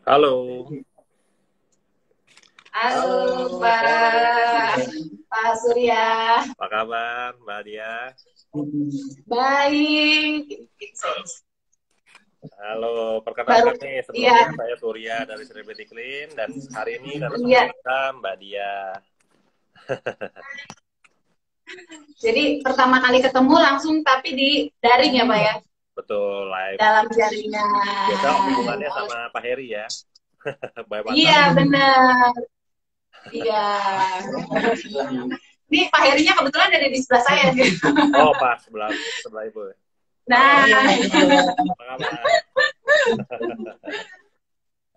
Halo, Halo, halo, sore. Pak Surya. Apa kabar, Mbak Dia? Baik. Halo, Baru, perkenalkan nih iya, sebelumnya saya Surya dari Celebrity Clean dan hari ini narasumber iya. kita Mbak Dia. Jadi pertama kali ketemu langsung tapi di daring ya, Pak ya, Betul, live. dalam jaringan. Biasa hubungannya sama Pak Heri ya, by Iya, WhatsApp. benar. Iya. Ini Pak Herinya kebetulan ada di sebelah saya. Oh, pas sebelah sebelah Ibu. Halo, Nah, apa kabar?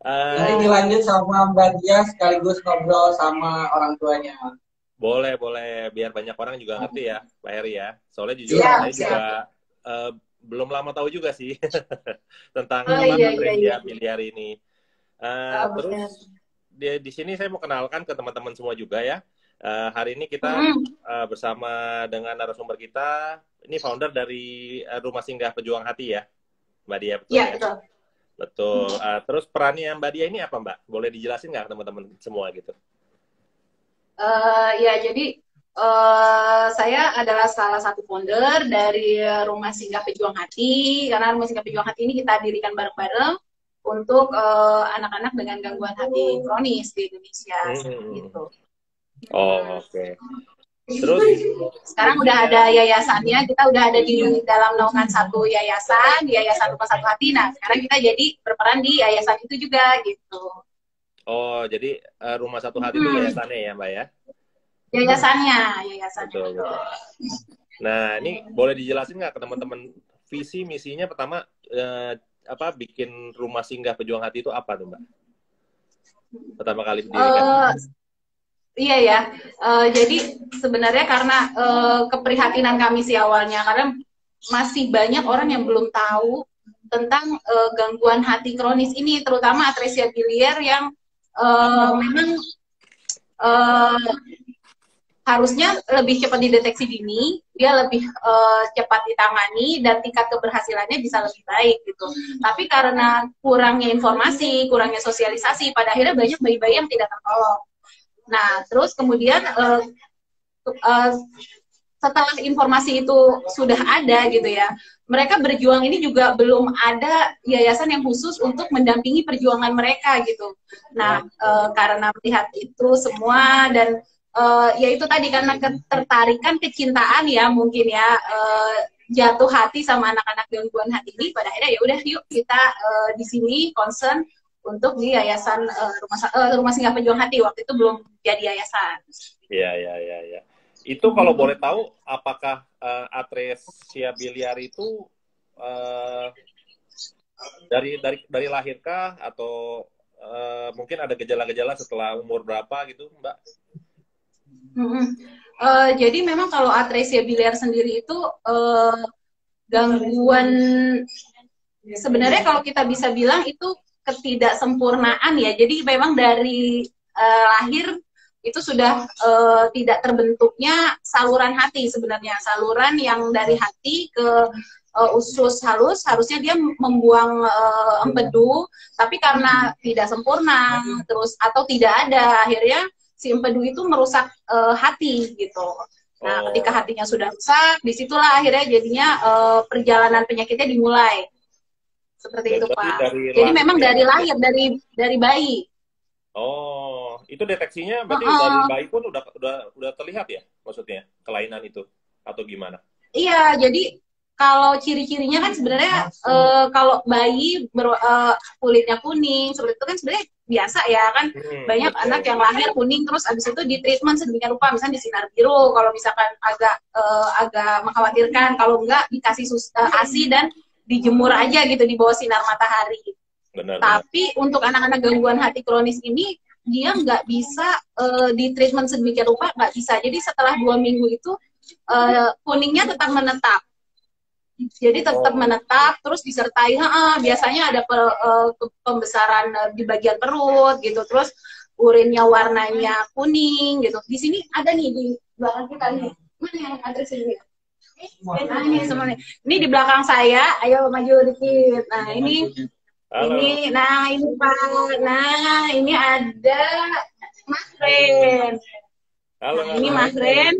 Jadi Eh, dilanjut sama Mbak Dia sekaligus ngobrol sama orang tuanya. boleh, boleh. Biar banyak orang juga ngerti ya, Pak Heri ya. Soalnya jujur Iya, siap, saya juga siap. eh, belum lama tahu juga sih tentang Oh apa iya, iya, iya. atresia biliar ini. Oh, benar. Terus di sini saya mau kenalkan ke teman-teman semua juga ya. Hari ini kita Mm-mm. bersama dengan narasumber kita, ini founder dari Rumah Singgah Pejuang Hati ya, Mbak Dia, betul Iya, ya? betul. Betul. Terus perannya Mbak Dia ini apa, Mbak? Boleh dijelasin nggak ke teman-teman semua gitu? Ya, jadi saya adalah salah satu founder dari Rumah Singgah Pejuang Hati, karena Rumah Singgah Pejuang Hati ini kita dirikan bareng-bareng untuk anak-anak dengan gangguan hati kronis di Indonesia, Hmm. gitu. Oh, oke. Terus Sekarang udah fungsinya, ada yayasannya, kita udah ada di dalam naungan satu yayasan, di Yayasan Rumah Satu Hati. Nah, sekarang kita jadi berperan di yayasan itu juga, gitu. oh jadi Rumah Satu Hati itu Hmm, yayasannya ya, Mbak ya? yayasannya Betul, betul. betul. Nah, ini boleh dijelasin nggak ke teman-teman visi misinya pertama apa bikin rumah singgah pejuang hati itu apa tuh Mbak? Pertama kali didirikan. Eh, Iya ya, jadi sebenarnya karena keprihatinan kami sih awalnya, karena masih banyak orang yang belum tahu tentang gangguan hati kronis ini, terutama atresia biliar yang memang eh, harusnya lebih cepat dideteksi dini, dia lebih cepat ditangani dan tingkat keberhasilannya bisa lebih baik gitu. Tapi karena kurangnya informasi, kurangnya sosialisasi, pada akhirnya banyak bayi-bayi yang tidak tertolong. Nah, terus kemudian uh, setelah informasi itu sudah ada gitu ya, mereka berjuang ini juga belum ada yayasan yang khusus untuk mendampingi perjuangan mereka gitu. Nah, karena melihat itu semua dan ya itu tadi karena ketertarikan kecintaan ya mungkin ya jatuh hati sama anak-anak gangguan hati ini, pada akhirnya ya udah yuk kita di sini concern untuk di yayasan rumah singgah pejuang hati, waktu itu belum jadi yayasan. Iya, iya, iya, iya. Itu kalau boleh tahu apakah atresia biliar itu eh, dari lahirkah atau mungkin ada gejala-gejala setelah umur berapa gitu, Mbak? Mm-hmm. Jadi memang kalau atresia biliar sendiri itu gangguan, sebenarnya kalau kita bisa bilang itu ketidaksempurnaan ya. Jadi memang dari lahir itu sudah tidak terbentuknya saluran hati sebenarnya. Saluran yang dari hati ke usus halus harusnya dia membuang empedu, tapi karena tidak sempurna terus atau tidak ada, akhirnya si empedu itu merusak hati gitu. Nah, ketika Oh, hatinya sudah rusak, disitulah akhirnya jadinya perjalanan penyakitnya dimulai. Seperti itu, berarti Pak. dari Jadi lahir memang ya, dari Mbak ya? lahir, dari bayi. Oh, itu deteksinya berarti dari Uh-uh. bayi pun udah terlihat ya, maksudnya kelainan itu atau gimana? Iya, jadi kalau ciri-cirinya kan sebenarnya kalau bayi kulitnya kuning seperti itu kan sebenarnya biasa ya kan, banyak anak Betul. yang lahir kuning terus abis itu di treatment sedemikian rupa, misalnya disinar biru kalau misalkan agak mengkhawatirkan, kalau enggak dikasih ASI dan dijemur aja gitu di bawah sinar matahari. Benar-benar. Tapi untuk anak-anak gangguan hati kronis ini dia nggak bisa di treatment sedemikian rupa, nggak bisa. Jadi setelah 2 minggu itu kuningnya tetap menetap. Jadi tetap Oh, menetap, terus disertai biasanya ada pembesaran di bagian perut gitu, terus urinnya warnanya kuning gitu. Di sini ada nih di belakang kita nih. Mana yang ada sini? Nah, ini semuanya. Ini di belakang saya, ayo maju dikit. Nah, ini Halo. Ini Pak. Nah, ini ada Mas Ren. Halo, Nah, ini halo. Mas Ren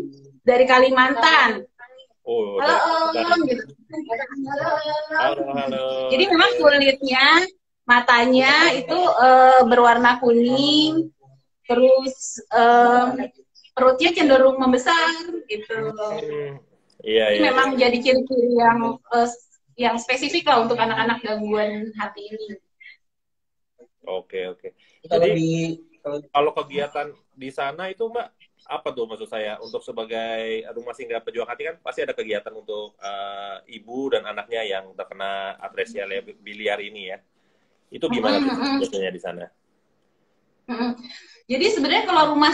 dari Kalimantan. Oh, Halo, dari Om. Gitu. Halo, halo. Jadi memang kulitnya, matanya itu berwarna kuning, terus perutnya cenderung membesar gitu. Iya, Ini iya, iya. memang jadi ciri-ciri yang spesifik lah untuk anak-anak gangguan hati ini. Oke, oke. Kita Jadi lebih kalau kegiatan di sana itu Mbak, apa tuh maksud saya? Untuk sebagai rumah singgah pejuang hati kan pasti ada kegiatan untuk ibu dan anaknya yang terkena atresia biliar ini ya. Itu gimana tuh biasanya di sana? Jadi sebenarnya kalau rumah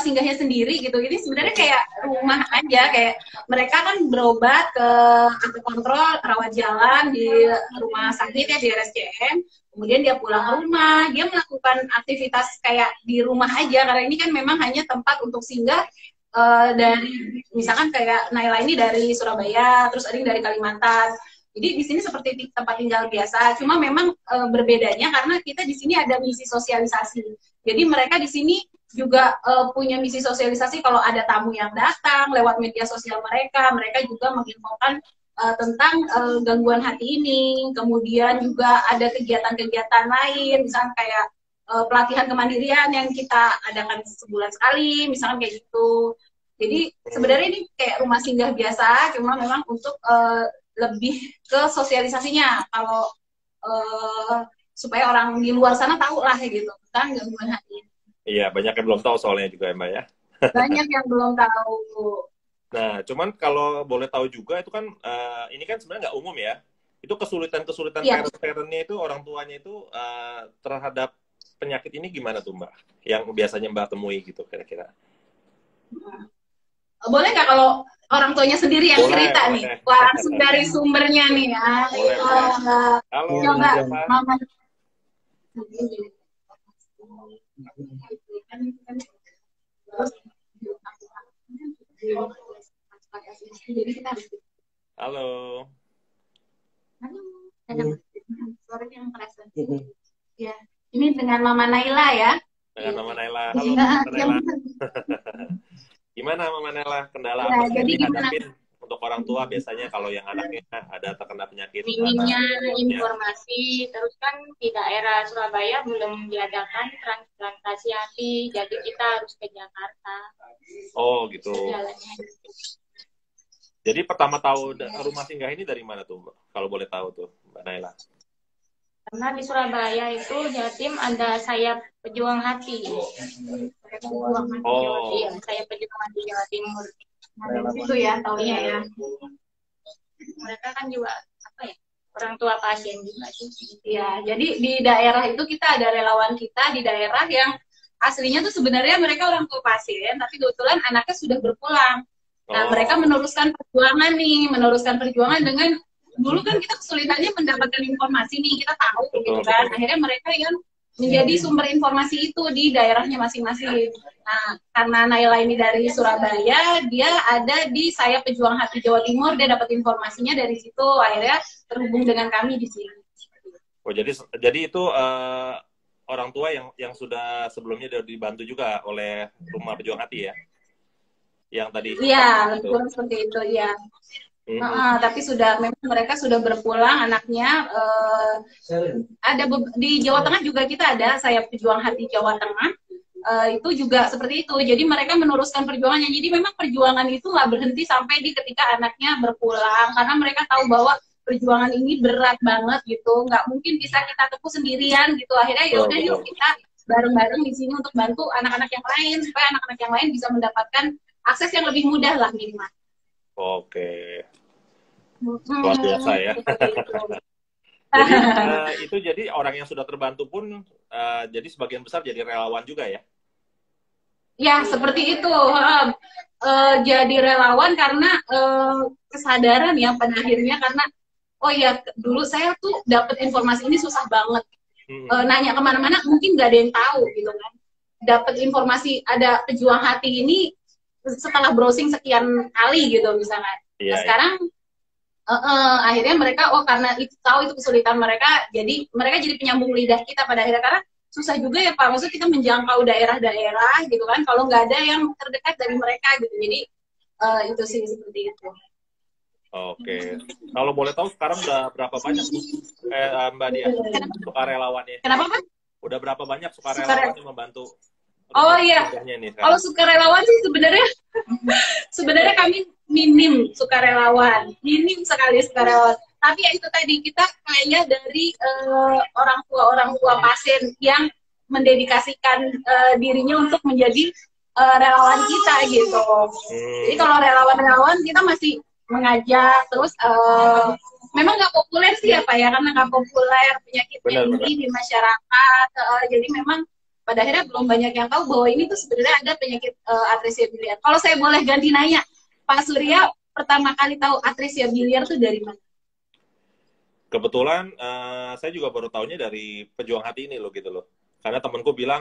singgahnya sendiri gitu, ini sebenarnya kayak rumah aja, kayak mereka kan berobat ke atau kontrol rawat jalan di rumah sakit ya, di RSCM, kemudian dia pulang ke rumah, dia melakukan aktivitas kayak di rumah aja, karena ini kan memang hanya tempat untuk singgah dari misalkan kayak Naila ini dari Surabaya, terus ada yang dari Kalimantan. Jadi di sini seperti tempat tinggal biasa, cuma memang berbedanya karena kita di sini ada misi sosialisasi. Jadi mereka di sini juga punya misi sosialisasi kalau ada tamu yang datang lewat media sosial mereka, mereka juga menginfokan tentang gangguan hati ini. Kemudian juga ada kegiatan-kegiatan lain, misalnya kayak pelatihan kemandirian yang kita adakan sebulan sekali, misalnya kayak gitu. Jadi sebenarnya ini kayak rumah singgah biasa, cuma memang untuk lebih ke sosialisasinya kalau supaya orang di luar sana tahu lah gitu tentang gangguan hati ini. Iya, banyak yang belum tahu soalnya juga ya Mbak ya. Banyak yang belum tahu. Nah, cuman kalau boleh tahu juga itu kan ini kan sebenarnya nggak umum ya. Itu kesulitan-kesulitan parent-parentnya itu orang tuanya itu terhadap penyakit ini gimana tuh Mbak? Yang biasanya Mbak temui gitu kira-kira. Boleh nggak kalau orang tuanya sendiri yang cerita boleh. nih? Wah, langsung dari sumbernya nih. Boleh. Halo, coba Mama. Halo. Suaranya yang keras. Ya, ini dengan Mama Naila ya. Dengan Mama Naila. Halo, Mama Naila. Gimana Mama Naila? Kendala apa sih yang dihadapin untuk orang tua biasanya kalau yang anaknya ada terkena penyakit? Minimnya informasi, terus kan di daerah Surabaya belum diadakan transplantasi hati, jadi kita harus ke Jakarta. Oh gitu. Jalannya. Jadi pertama tahu rumah singgah ini dari mana tuh Mbak? Kalau boleh tahu tuh Mbak Naila. Karena di Surabaya itu Jatim ada sayap pejuang hati. Iya, sayap pejuang hati Jawa Timur. Itu ya taunya ya. Mereka kan juga apa ya, orang tua pasien juga sih. Ya, jadi di daerah itu kita ada relawan kita di daerah yang aslinya tuh sebenarnya mereka orang tua pasien, tapi kebetulan anaknya sudah berpulang. Nah, mereka meneruskan perjuangan dengan dulu kan kita kesulitannya mendapatkan informasi nih, kita tahu gitu kan. Akhirnya mereka yang menjadi sumber informasi itu di daerahnya masing-masing. Nah, karena Naila ini dari Surabaya, dia ada di Sayap Pejuang Hati Jawa Timur, dia dapat informasinya dari situ, akhirnya terhubung dengan kami di sini. Oh, jadi itu orang tua yang sudah sebelumnya dibantu juga oleh Rumah Pejuang Hati ya? Yang tadi. Iya, kurang seperti itu ya. Tapi memang mereka sudah berpulang anaknya. Ada di Jawa Tengah juga kita ada Sayap Pejuang Hati Jawa Tengah. Itu juga seperti itu. Jadi mereka meneruskan perjuangannya. Jadi memang perjuangan itu nggak berhenti sampai di ketika anaknya berpulang, karena mereka tahu bahwa perjuangan ini berat banget gitu. Nggak mungkin bisa kita tempuh sendirian gitu. Akhirnya ya udah yuk kita bareng-bareng di sini untuk bantu anak-anak yang lain supaya anak-anak yang lain bisa mendapatkan akses yang lebih mudah lah minimal. Oke. Luar biasa ya. Jadi itu jadi orang yang sudah terbantu pun jadi sebagian besar jadi relawan juga ya? Ya seperti itu. Jadi relawan karena kesadaran ya pada akhirnya, karena oh ya dulu saya tuh dapat informasi ini susah banget. Nanya kemana-mana mungkin nggak ada yang tahu gitu kan. Dapat informasi ada pejuang hati ini setelah browsing sekian kali gitu misalnya. Nah, sekarang akhirnya mereka karena itu tahu itu kesulitan mereka, jadi mereka jadi penyambung lidah kita pada akhirnya, karena susah juga ya Pak, maksudnya kita menjangkau daerah-daerah gitu kan kalau nggak ada yang terdekat dari mereka gitu. Jadi itu sih seperti itu. Oke, kalau boleh tahu sekarang udah berapa banyak Mbak Dia sukarelawannya? Kenapa Pak? Udah berapa banyak sukarelawan yang membantu? Oh iya, kalau sukarelawan sih sebenarnya kami minim sukarelawan, minim sekali sukarelawan. Tapi ya itu tadi, kita kayaknya dari orang tua pasien yang mendedikasikan dirinya untuk menjadi relawan kita gitu. Jadi kalau relawan-relawan kita masih mengajak, terus memang nggak populer sih ya Pak ya, karena nggak populer penyakitnya ini di masyarakat. Jadi memang pada akhirnya belum banyak yang tahu bahwa ini tuh sebenarnya ada penyakit atresia biliar. Kalau saya boleh ganti nanya, Pak Surya pertama kali tahu atresia biliar tuh dari mana? Kebetulan saya juga baru tahunya dari Pejuang Hati ini loh gitu loh. Karena temanku bilang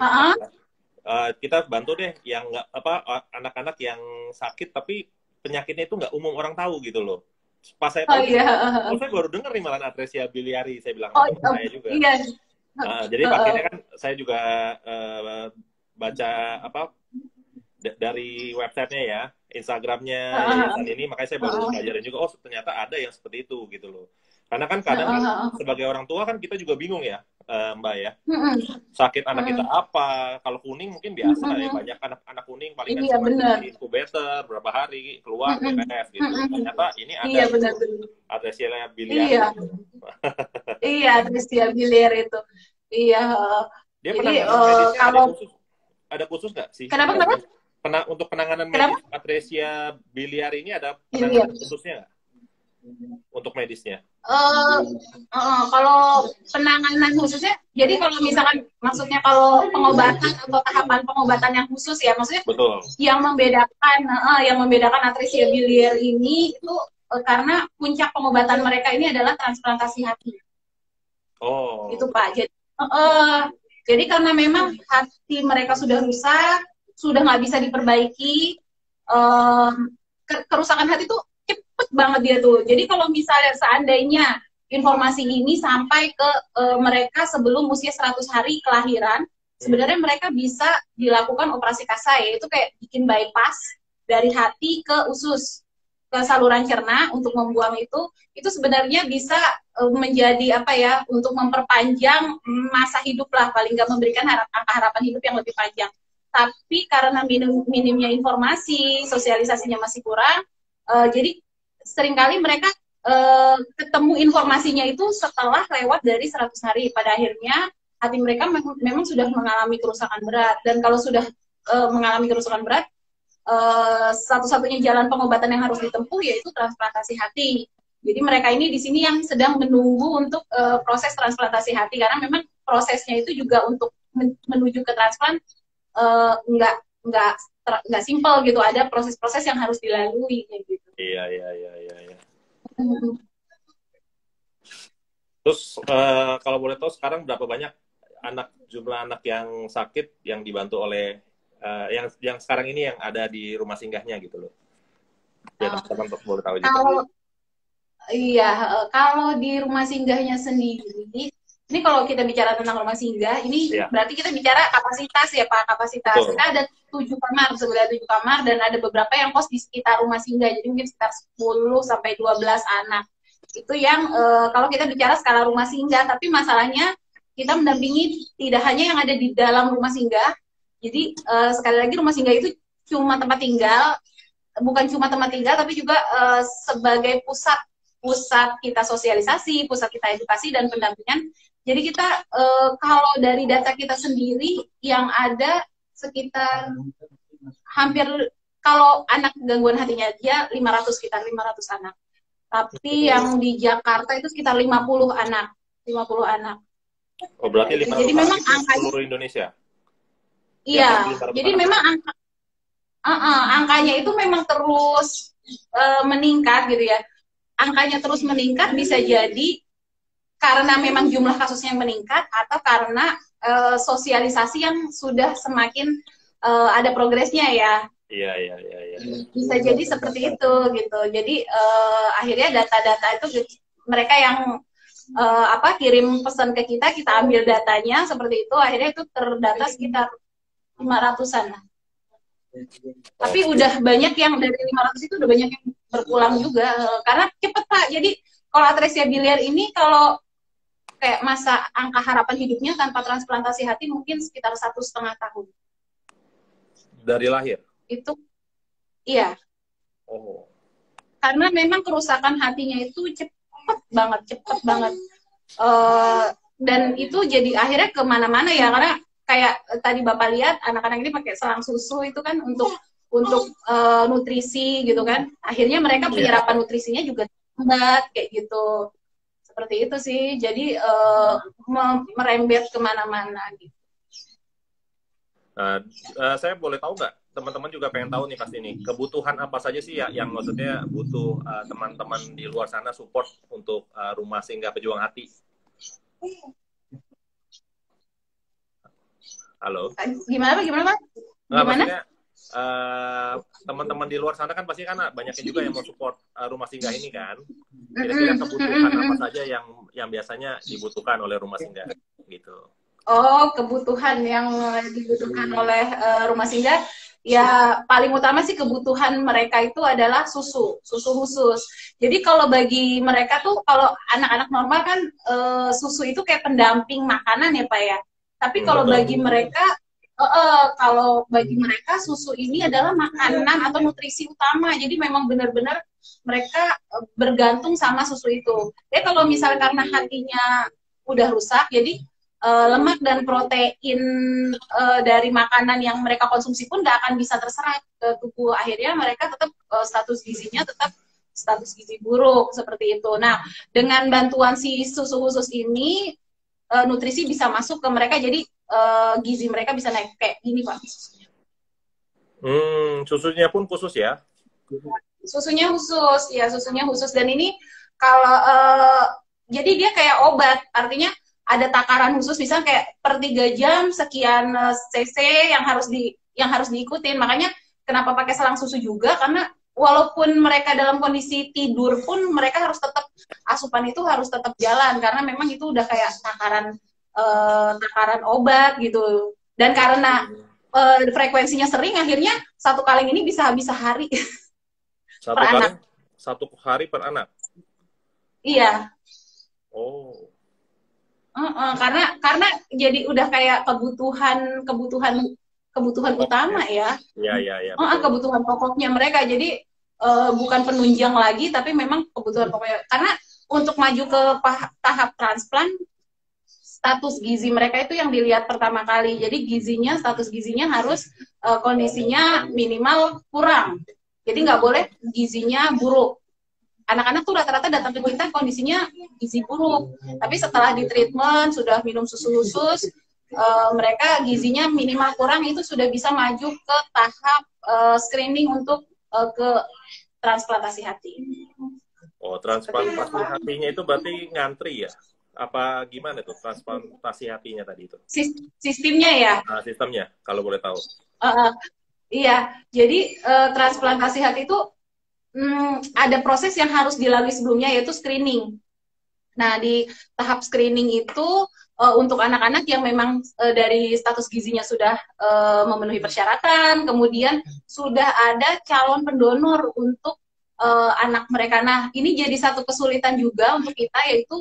kita bantu deh yang nggak anak-anak yang sakit tapi penyakitnya itu nggak umum orang tahu gitu loh. Pas saya tahu, saya baru dengar nih malah atresia biliari. Saya bilang saya juga. Iya. Jadi akhirnya kan saya juga baca dari websitenya ya, Instagramnya yayasan ini, makanya saya baru belajarin juga, ternyata ada yang seperti itu gitu loh. Karena kan kadang kan sebagai orang tua kan kita juga bingung ya, Mbak ya, sakit anak kita apa? Kalau kuning mungkin biasa ya, banyak anak kuning paling kan cuma di inkubator berapa hari keluar BPF gitu. Ternyata ini ada atresia biliar. Iya, atresia biliar itu. Iya. Dia penanganan kalau ada khusus nggak sih? Kenapa? Untuk penanganan medis atresia biliar ini ada penanganan khususnya nggak? Untuk medisnya? Kalau penanganan khususnya, jadi kalau misalkan maksudnya kalau pengobatan atau tahapan pengobatan yang khusus ya, maksudnya yang membedakan atresia biliar ini itu karena puncak pengobatan mereka ini adalah transplantasi hati. Itu Pak. Jadi karena memang hati mereka sudah rusak, sudah nggak bisa diperbaiki, kerusakan hati itu cepet banget dia tuh. Jadi kalau misalnya seandainya informasi ini sampai ke mereka sebelum usia 100 hari kelahiran, sebenarnya mereka bisa dilakukan operasi kasai, yaitu kayak bikin bypass dari hati ke usus, ke saluran cerna untuk membuang itu sebenarnya bisa menjadi untuk memperpanjang masa hidup lah, paling nggak memberikan harapan hidup yang lebih panjang. Tapi karena minimnya informasi, sosialisasinya masih kurang, jadi seringkali mereka ketemu informasinya itu setelah lewat dari 100 hari. Pada akhirnya hati mereka memang sudah mengalami kerusakan berat, dan kalau sudah mengalami kerusakan berat, satu-satunya jalan pengobatan yang harus ditempuh yaitu transplantasi hati. Jadi mereka ini di sini yang sedang menunggu untuk proses transplantasi hati, karena memang prosesnya itu juga untuk menuju ke transplant nggak simpel gitu, ada proses-proses yang harus dilalui kayak gitu. Iya. Terus kalau boleh tahu sekarang berapa banyak jumlah anak yang sakit yang dibantu oleh yang sekarang ini yang ada di rumah singgahnya gitu loh? Ya, teman-teman boleh tahu juga. Kalau di rumah singgahnya sendiri, ini kalau kita bicara tentang rumah singgah, ini berarti kita bicara kapasitas ya Pak, kapasitas. Kita ada 7 kamar, sebenarnya 7 kamar, dan ada beberapa yang kos di sekitar rumah singgah, jadi mungkin sekitar 10-12 anak. Itu yang kalau kita bicara skala rumah singgah, tapi masalahnya kita mendampingi tidak hanya yang ada di dalam rumah singgah. Jadi sekali lagi rumah singgah itu cuma tempat tinggal, bukan cuma tempat tinggal, tapi juga sebagai pusat kita sosialisasi, pusat kita edukasi dan pendampingan. Jadi kita kalau dari data kita sendiri yang ada sekitar hampir, kalau anak gangguan hatinya dia sekitar 500 anak. Tapi yang di Jakarta itu sekitar 50 anak. Oh, berarti 500 jadi memang angka seluruh Indonesia. Iya, jadi memang angkanya itu memang terus meningkat gitu ya. Angkanya terus meningkat bisa jadi karena memang jumlah kasusnya yang meningkat, atau karena sosialisasi yang sudah semakin ada progresnya ya. Iya, iya, iya, iya. Bisa jadi seperti itu gitu. Jadi akhirnya data-data itu mereka yang kirim pesan ke kita, kita ambil datanya seperti itu. Akhirnya itu terdata sekitar 500-an lah. Tapi udah banyak yang dari 500 itu udah banyak yang berpulang juga karena cepet Pak. Jadi kalau atresia biliar ini kalau kayak masa angka harapan hidupnya tanpa transplantasi hati mungkin sekitar 1,5 tahun. Dari lahir? Itu iya. Oh. Karena memang kerusakan hatinya itu cepet banget. Dan itu jadi akhirnya kemana-mana ya, karena kayak tadi Bapak lihat anak-anak ini pakai selang susu itu kan untuk nutrisi gitu kan. Akhirnya mereka penyerapan nutrisinya juga lambat kayak gitu. Seperti itu sih. Jadi merembet kemana-mana gitu. Saya boleh tahu nggak? Teman-teman juga pengen tahu nih pasti nih, kebutuhan apa saja sih ya yang maksudnya butuh teman-teman di luar sana support untuk Rumah Singgah Pejuang Hati? Halo? Gimana Pak? Nggak, Gimana? maksudnya teman-teman di luar sana kan pasti kan banyaknya juga yang mau support Rumah Singgah ini kan. Kira-kira kebutuhan apa saja yang biasanya dibutuhkan oleh Rumah Singgah gitu? Oh, kebutuhan yang dibutuhkan oleh Rumah Singgah, ya paling utama sih kebutuhan mereka itu adalah susu khusus. Jadi kalau bagi mereka tuh, kalau anak-anak normal kan susu itu kayak pendamping makanan ya Pak ya. Tapi kalau bagi mereka, susu ini adalah makanan atau nutrisi utama. Jadi memang benar-benar mereka bergantung sama susu itu. Jadi kalau misalnya karena hatinya udah rusak, jadi lemak dan protein dari makanan yang mereka konsumsi pun nggak akan bisa terserap ke tubuh. Akhirnya mereka tetap status gizinya tetap status gizi buruk seperti itu. Nah, dengan bantuan si susu khusus ini nutrisi bisa masuk ke mereka, jadi gizi mereka bisa naik kayak gini Pak. Susunya pun khusus ya? Susunya khusus dan ini kalau jadi dia kayak obat, artinya ada takaran khusus, misalnya kayak per 3 jam sekian cc yang harus diikutin. Makanya kenapa pakai selang susu juga, karena walaupun mereka dalam kondisi tidur pun mereka harus tetap, asupan itu harus tetap jalan karena memang itu udah kayak takaran obat gitu. Dan karena frekuensinya sering, akhirnya satu kaleng ini bisa habis sehari. Satu hari per anak? Iya. Oh. Karena jadi udah kayak kebutuhan utama ya. Iya. Kebutuhan pokoknya mereka. Jadi bukan penunjang lagi, tapi memang kebutuhan pokoknya. Karena untuk maju ke tahap transplant, status gizi mereka itu yang dilihat pertama kali. Jadi status gizinya harus kondisinya minimal kurang. Jadi nggak boleh gizinya buruk. Anak-anak tuh rata-rata datang ke kita kondisinya gizi buruk, tapi setelah di treatment sudah minum susu khusus, mereka gizinya minimal kurang, itu sudah bisa maju ke tahap screening untuk ke transplantasi hati. Oh, transplantasi hatinya itu berarti ngantri ya? Apa gimana tuh transplantasi hatinya tadi itu? Sistemnya ya? Sistemnya, kalau boleh tahu. Iya, jadi transplantasi hati itu ada proses yang harus dilalui sebelumnya, yaitu screening. Nah, di tahap screening itu untuk anak-anak yang memang dari status gizinya sudah memenuhi persyaratan, kemudian sudah ada calon pendonor untuk anak mereka. Nah, ini jadi satu kesulitan juga untuk kita, yaitu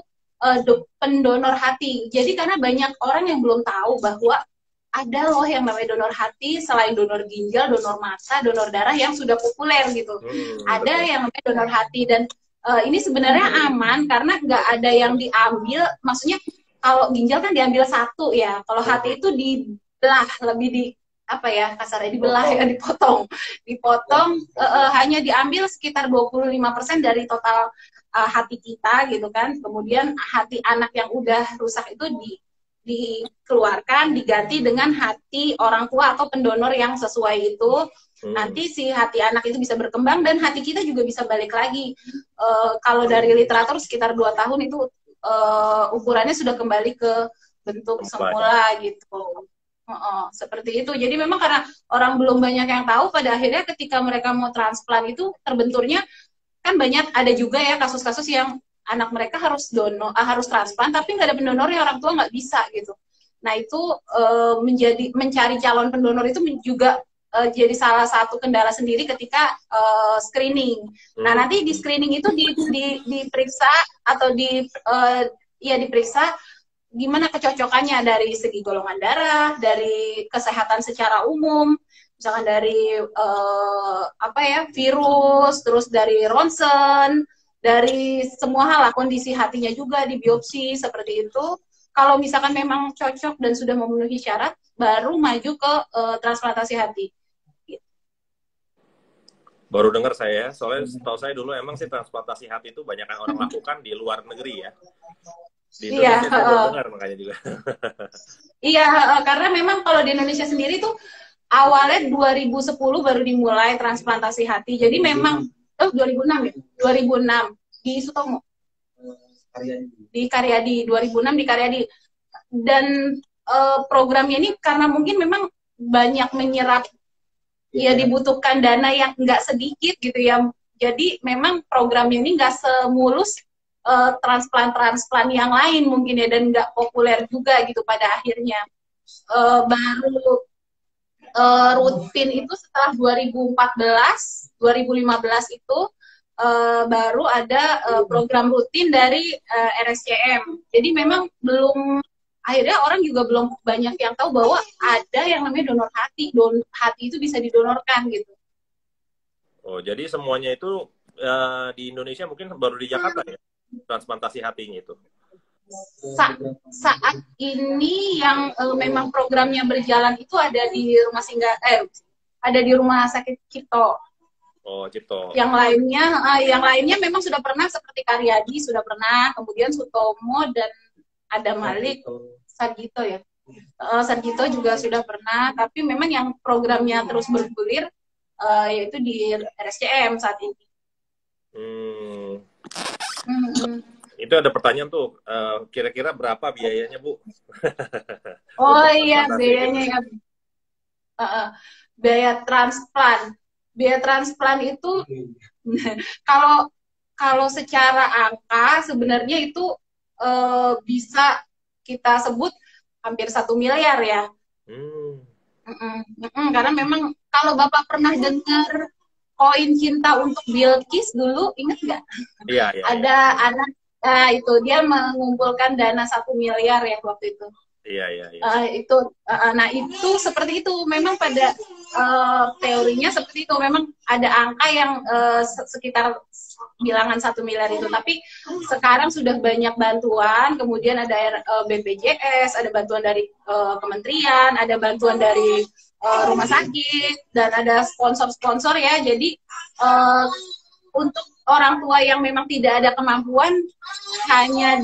pendonor hati. Jadi karena banyak orang yang belum tahu bahwa ada loh yang namanya donor hati, selain donor ginjal, donor mata, donor darah yang sudah populer gitu. Ada yang namanya donor hati, dan ini sebenarnya aman karena nggak ada yang diambil. Maksudnya kalau ginjal kan diambil satu ya, kalau hati itu dibelah, lebih kasarnya dibelah ya, dipotong, hanya diambil sekitar 25% dari total hati kita gitu kan. Kemudian hati anak yang udah rusak itu dikeluarkan, diganti dengan hati orang tua atau pendonor yang sesuai itu. Nanti si hati anak itu bisa berkembang dan hati kita juga bisa balik lagi. Kalau dari literatur sekitar 2 tahun itu ukurannya sudah kembali ke bentuk semula gitu. Seperti itu. Jadi memang karena orang belum banyak yang tahu, pada akhirnya ketika mereka mau transplant itu terbenturnya kan banyak, ada juga ya kasus-kasus yang anak mereka harus harus transplant tapi nggak ada pendonornya, orang tua nggak bisa gitu. Nah itu mencari calon pendonor itu juga jadi salah satu kendala sendiri ketika screening. Nah nanti di screening itu diperiksa atau diperiksa gimana kecocokannya dari segi golongan darah, dari kesehatan secara umum, misalkan dari virus, terus dari ronsen, dari semua hal lah, kondisi hatinya juga di biopsi seperti itu. Kalau misalkan memang cocok dan sudah memenuhi syarat, baru maju ke transplantasi hati. Baru dengar saya, soalnya setahu saya dulu emang sih transplantasi hati itu banyak yang orang lakukan di luar negeri ya. Di Indonesia saya baru dengar makanya juga. Iya, karena memang kalau di Indonesia sendiri tuh awalnya 2010 baru dimulai transplantasi hati. Jadi memang 2006 ya, 2006 di Sutomo. Di Karyadi, 2006 di Karyadi. Dan programnya ini karena mungkin memang banyak menyerap, ya dibutuhkan dana yang nggak sedikit gitu ya. Jadi memang programnya ini nggak semulus transplant yang lain mungkin ya, dan nggak populer juga gitu pada akhirnya. Baru rutin itu setelah 2014, 2015 itu baru ada program rutin dari RSCM. Jadi memang akhirnya orang juga belum banyak yang tahu bahwa ada yang namanya donor hati. Hati itu bisa didonorkan gitu. Oh, jadi semuanya itu di Indonesia mungkin baru di Jakarta ya? Transplantasi hatinya itu. Saat ini yang memang programnya berjalan itu ada di ada di Rumah Sakit Cipto. Oh, Cipto. Yang lainnya memang sudah pernah, seperti Karyadi sudah pernah, kemudian Sutomo dan ada Malik, Sarjito ya. Sarjito juga sudah pernah, tapi memang yang programnya terus bergulir yaitu di RSCM saat ini. Itu ada pertanyaan tuh, kira-kira berapa biayanya, Bu? Oh iya, biayanya ya. Biaya transplant. Biaya transplant itu kalau secara angka sebenarnya itu bisa kita sebut hampir 1 miliar ya. Karena memang kalau Bapak pernah dengar koin cinta untuk Bilqis dulu, ingat nggak? Iya. Ada anak itu dia mengumpulkan dana 1 miliar ya waktu itu. Iya. Nah itu seperti itu. Memang pada teorinya seperti itu. Memang ada angka yang sekitar bilangan 1 miliar itu. Tapi sekarang sudah banyak bantuan. Kemudian ada BPJS, ada bantuan dari kementerian, ada bantuan dari rumah sakit, dan ada sponsor-sponsor ya. Jadi untuk orang tua yang memang tidak ada kemampuan, hanya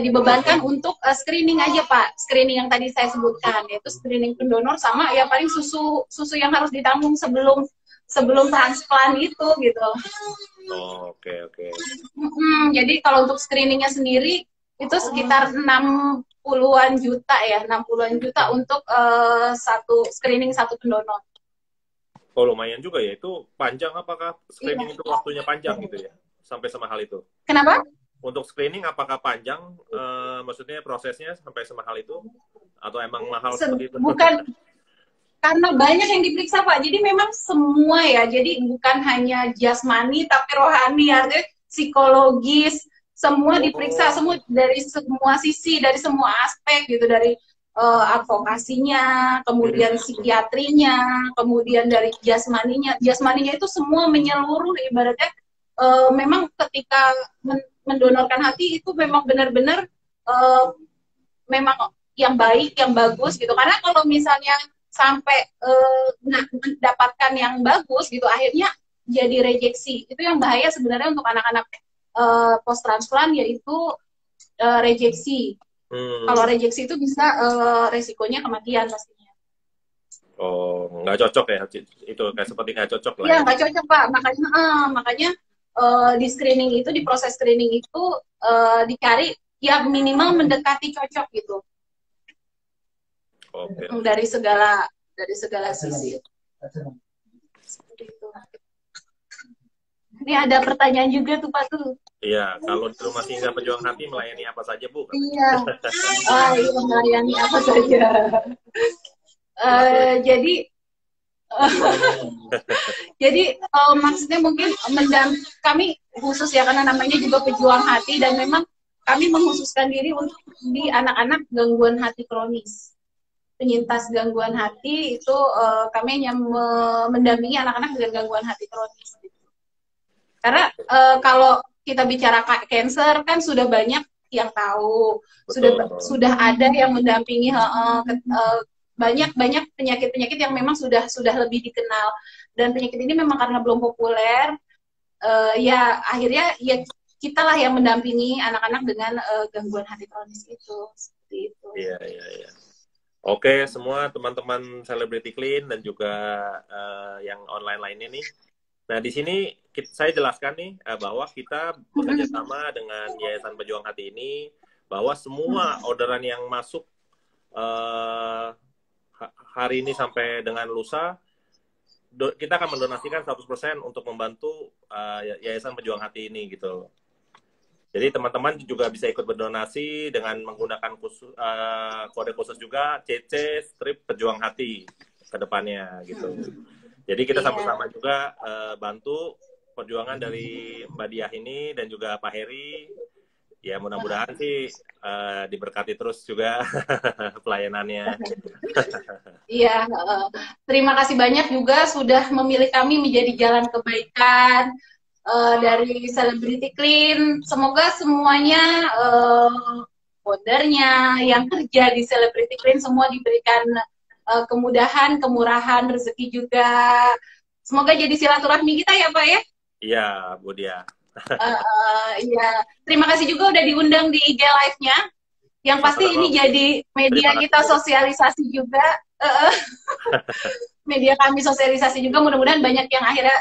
dibebankan untuk screening aja Pak, screening yang tadi saya sebutkan, yaitu screening pendonor sama ya paling susu yang harus ditanggung sebelum transplant itu gitu. Oh, oke. Jadi kalau untuk screeningnya sendiri itu sekitar 60-an juta ya, 60-an juta untuk screening satu pendonor. Oh, lumayan juga ya. Itu panjang, apakah screening itu waktunya panjang gitu ya? Sampai semahal itu? Kenapa? Untuk screening apakah panjang? Maksudnya prosesnya sampai semahal itu? Atau emang mahal seperti itu? Bukan, karena banyak yang diperiksa Pak. Jadi memang semua ya. Jadi bukan hanya jasmani, tapi rohani, artinya psikologis. Semua diperiksa, semua dari semua sisi, dari semua aspek gitu. Dari advokasinya, kemudian psikiatrinya, kemudian dari jasmaninya. Jasmaninya itu semua menyeluruh, ibaratnya memang ketika mendonorkan hati itu memang benar-benar memang yang baik, yang bagus gitu. Karena kalau misalnya sampai mendapatkan yang bagus gitu, akhirnya jadi rejeksi. Itu yang bahaya sebenarnya untuk anak-anak post transplant, yaitu rejeksi. Kalau rejeksi itu bisa resikonya kematian pastinya. Oh, nggak cocok ya? Itu kayak seperti nggak cocok lah. Iya, nggak cocok Pak. Makanya di screening itu, di proses screening itu dicari ya minimal mendekati cocok gitu. Oke. Dari segala sisi. Seperti itu. Ini ada pertanyaan juga tuh Pak tuh. Iya, kalau di Rumah Singgah Pejuang Hati melayani apa saja, Bu? Iya. Iya, melayani apa saja. Jadi maksudnya mungkin kami khusus ya karena namanya juga pejuang hati dan memang kami mengkhususkan diri untuk di anak-anak gangguan hati kronis. Penyintas gangguan hati itu kami hanya mendampingi anak-anak dengan gangguan hati kronis. Karena kalau kita bicara cancer kan sudah banyak yang tahu, sudah ada yang mendampingi banyak penyakit-penyakit yang memang sudah lebih dikenal dan penyakit ini memang karena belum populer ya akhirnya ya kita lah yang mendampingi anak-anak dengan gangguan hati kronis itu seperti itu. Iya. Oke, semua teman-teman Celebrity Clean dan juga yang online lainnya nih. Nah, di sini saya jelaskan nih bahwa kita bekerja sama dengan Yayasan Pejuang Hati ini, bahwa semua orderan yang masuk hari ini sampai dengan lusa, kita akan mendonasikan 100% untuk membantu Yayasan Pejuang Hati ini gitu. Jadi teman-teman juga bisa ikut berdonasi dengan menggunakan kode khusus juga CC strip Pejuang Hati ke depannya gitu. Jadi kita sama-sama juga bantu perjuangan dari Mbak Diah ini dan juga Pak Heri. Ya mudah-mudahan sih diberkati terus juga pelayanannya. Iya, terima kasih banyak juga sudah memilih kami menjadi jalan kebaikan dari Celebrity Clean. Semoga semuanya foundernya yang kerja di Celebrity Clean semua diberikan kemudahan, kemurahan, rezeki juga. Semoga jadi silaturahmi kita ya Pak ya. Iya, Bu Dia. Iya. Terima kasih juga udah diundang di IG Live-nya. Yang pasti ini jadi media kita sosialisasi juga. Media kami sosialisasi juga. Mudah-mudahan banyak yang akhirnya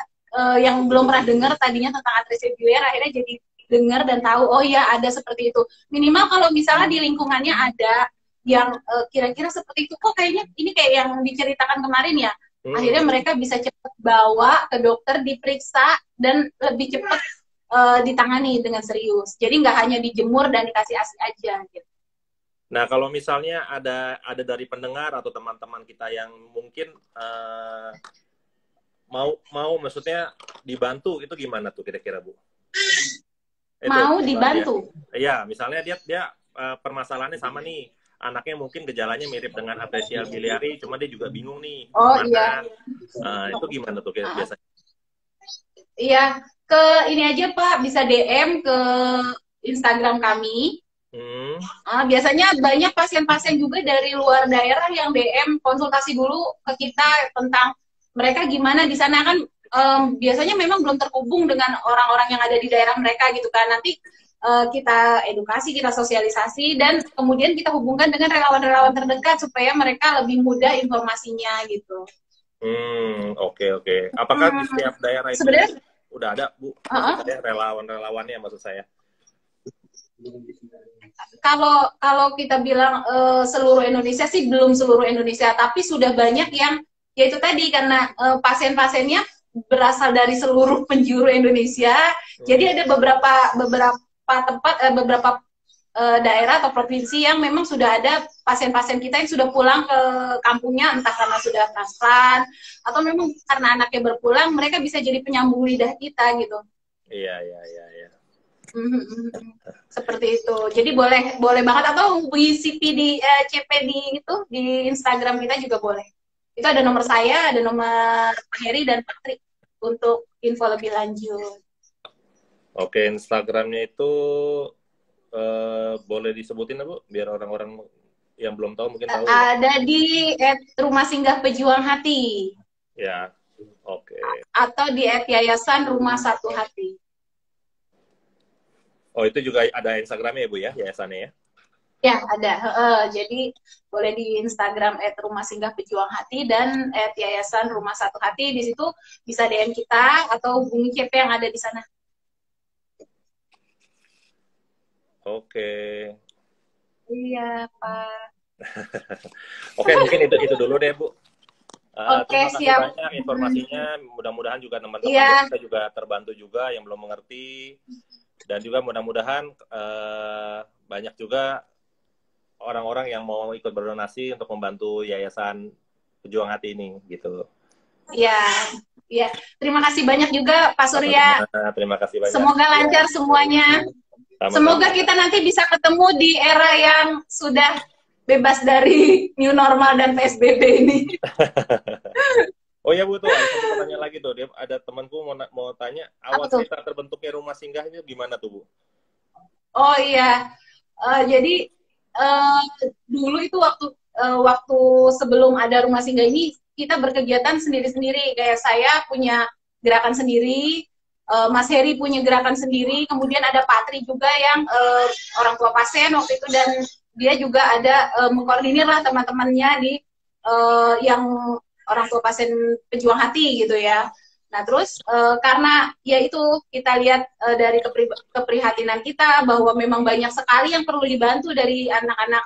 yang belum pernah dengar tadinya tentang Atresia Biliar akhirnya jadi dengar dan tahu oh ya ada seperti itu. Minimal kalau misalnya di lingkungannya ada yang kira-kira seperti itu kok kayaknya ini kayak yang diceritakan kemarin ya akhirnya mereka bisa cepat bawa ke dokter diperiksa dan lebih cepat ditangani dengan serius jadi nggak hanya dijemur dan dikasih ASI aja gitu. Nah kalau misalnya ada dari pendengar atau teman-teman kita yang mungkin mau maksudnya dibantu itu gimana tuh kira-kira Bu? Mau dibantu? Iya misalnya dia permasalahannya sama nih. Anaknya mungkin gejalanya mirip dengan Atresia biliari, cuma dia juga bingung nih. Oh iya. Itu gimana tuh biasanya? Iya, ke ini aja Pak, bisa DM ke Instagram kami. Biasanya banyak pasien-pasien juga dari luar daerah yang DM konsultasi dulu ke kita tentang mereka gimana di sana kan biasanya memang belum terhubung dengan orang-orang yang ada di daerah mereka gitu kan. Nanti kita edukasi, kita sosialisasi, dan kemudian kita hubungkan dengan relawan-relawan terdekat supaya mereka lebih mudah informasinya gitu. Oke. Apakah di setiap daerah itu sebenarnya udah ada Bu? Maksud saya relawan-relawannya maksud saya. Kalau kita bilang seluruh Indonesia sih belum seluruh Indonesia, tapi sudah banyak yang yaitu tadi karena pasien-pasiennya berasal dari seluruh penjuru Indonesia. Jadi ada beberapa tempat beberapa daerah atau provinsi yang memang sudah ada pasien-pasien kita yang sudah pulang ke kampungnya entah karena sudah transplant atau memang karena anaknya berpulang mereka bisa jadi penyambung lidah kita gitu. Iya. Seperti itu. Jadi boleh banget atau hubungi CP di itu di Instagram kita juga boleh. Itu ada nomor saya, ada nomor Pak Heri dan Pak Tri untuk info lebih lanjut. Oke, Instagramnya itu boleh disebutin Bu, biar orang-orang yang belum tahu mungkin tahu. Ada di @Rumah Singgah Pejuang Hati. Ya, oke. Atau di @Yayasan Rumah Satu Hati. Oh, itu juga ada Instagramnya ya Bu ya, yayasannya ya? Ya, ada. Jadi boleh di Instagram @Rumah Singgah Pejuang Hati dan @Yayasan Rumah Satu Hati. Di situ bisa DM kita atau hubungi CP yang ada di sana. Oke. Iya, Pak. Oke, mungkin itu dulu deh, Bu. Oke, Terima kasih siap. banyak informasinya. Mudah-mudahan juga teman-teman Iya, kita juga terbantu juga yang belum mengerti. Dan juga mudah-mudahan banyak juga orang-orang yang mau ikut berdonasi untuk membantu Yayasan Pejuang Hati ini, gitu. iya, iya. Terima kasih banyak juga Pak Surya. Terima kasih banyak. Semoga lancar semuanya. Sama-sama. Semoga kita nanti bisa ketemu di era yang sudah bebas dari new normal dan PSBB ini. Oh ya Bu, tuh ada satu pertanyaan lagi tuh. Dia ada temanku mau tanya, awal cerita terbentuknya rumah singgah ini gimana tuh Bu? Oh iya, jadi dulu itu waktu sebelum ada rumah singgah ini kita berkegiatan sendiri-sendiri. Kayak saya punya gerakan sendiri, Mas Heri punya gerakan sendiri, kemudian ada Pak Tri juga yang orang tua pasien waktu itu, dan dia juga ada mengkoordinir lah teman-temannya di yang orang tua pasien pejuang hati gitu ya. Nah terus karena ya itu kita lihat dari keprihatinan kita bahwa memang banyak sekali yang perlu dibantu dari anak-anak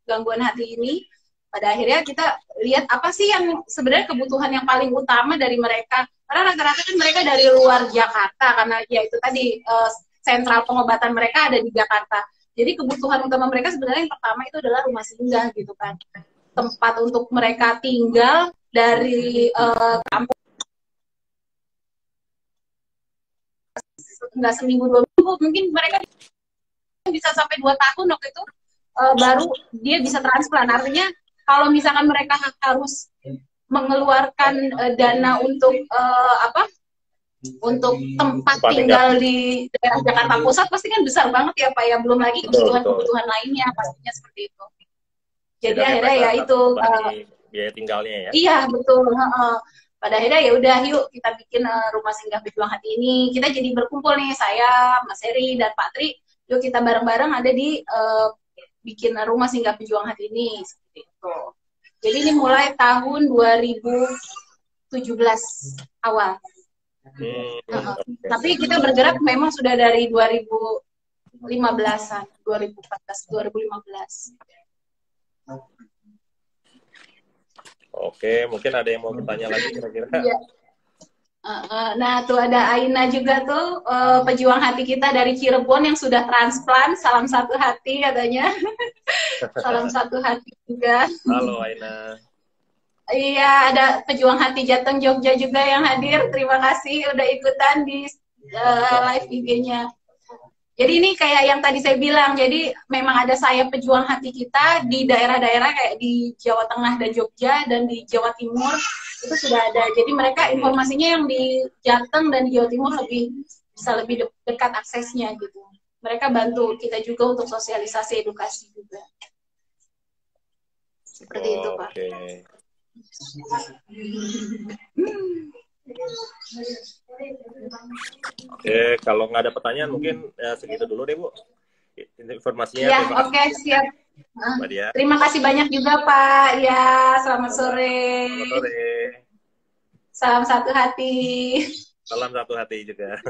gangguan hati ini. Pada akhirnya kita lihat apa sih yang sebenarnya kebutuhan yang paling utama dari mereka. Karena rata-rata kan mereka dari luar Jakarta, karena ya itu tadi sentral pengobatan mereka ada di Jakarta. Jadi kebutuhan utama mereka sebenarnya yang pertama itu adalah rumah singgah gitu kan. Tempat untuk mereka tinggal dari kampung, nggak seminggu 2 minggu, mungkin mereka bisa sampai 2 tahun waktu itu baru dia bisa transplant. Artinya kalau misalkan mereka harus mengeluarkan dana untuk untuk tempat tinggal di daerah Jakarta Pusat pasti kan besar banget ya Pak ya, belum lagi kebutuhan-kebutuhan lainnya pastinya seperti itu. Jadi akhirnya ya itu biaya tinggalnya ya. Iya betul. Pada akhirnya ya udah yuk kita bikin rumah singgah pejuang hati ini. Kita jadi berkumpul nih, saya, Mas Heri dan Pak Tri. Yuk kita bareng-bareng ada di bikin rumah singgah pejuang hati ini seperti itu. Jadi ini mulai tahun 2017 awal. Tapi kita bergerak memang sudah dari 2015-an, 2014, 2015. Oke, mungkin ada yang mau bertanya lagi kira-kira. Iya. Nah, tuh ada Aina juga tuh, pejuang hati kita dari Cirebon yang sudah transplant. Salam satu hati katanya. Salam satu hati juga. Halo Aina. Iya, ada pejuang hati Jateng Jogja juga yang hadir. Terima kasih udah ikutan di live IG-nya. Jadi ini kayak yang tadi saya bilang, jadi memang ada sayap pejuang hati kita di daerah-daerah kayak di Jawa Tengah dan Jogja, dan di Jawa Timur itu sudah ada. Jadi mereka informasinya yang di Jateng dan di Jawa Timur bisa lebih dekat aksesnya gitu. Mereka bantu kita juga untuk sosialisasi edukasi juga. Seperti itu Pak. Oke, kalau nggak ada pertanyaan mungkin segitu dulu deh Bu. Informasinya. Ya, oke, siap. Terima kasih banyak juga Pak. Ya, selamat sore. Selamat sore. Salam satu hati. Salam satu hati juga.